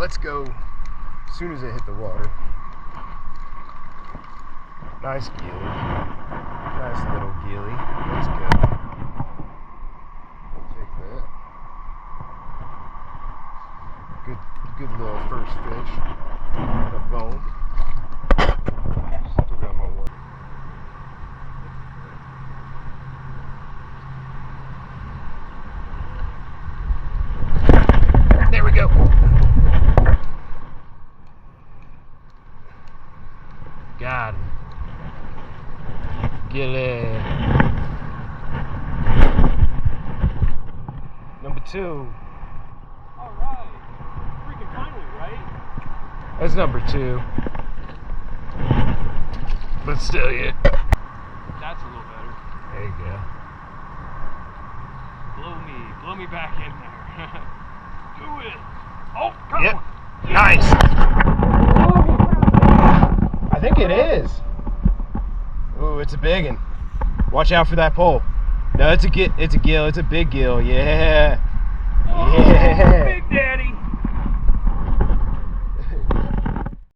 let's go as soon as it hit the water. Nice gilly. Nice little gilly. Let's go. Take that. Good little first fish. A bone. Still got my one. There we go. Got him. Gilly. Number 2. Alright. Freaking finally, right? That's number 2. But still, yeah. That's a little better. There you go. Blow me back in there. Do it. Oh, come Yep. on. Nice. I think it is. Ooh, it's a big one. Watch out for that pole. No, it's a gill. It's a big gill. Yeah. Oh, Yeah. Big Daddy.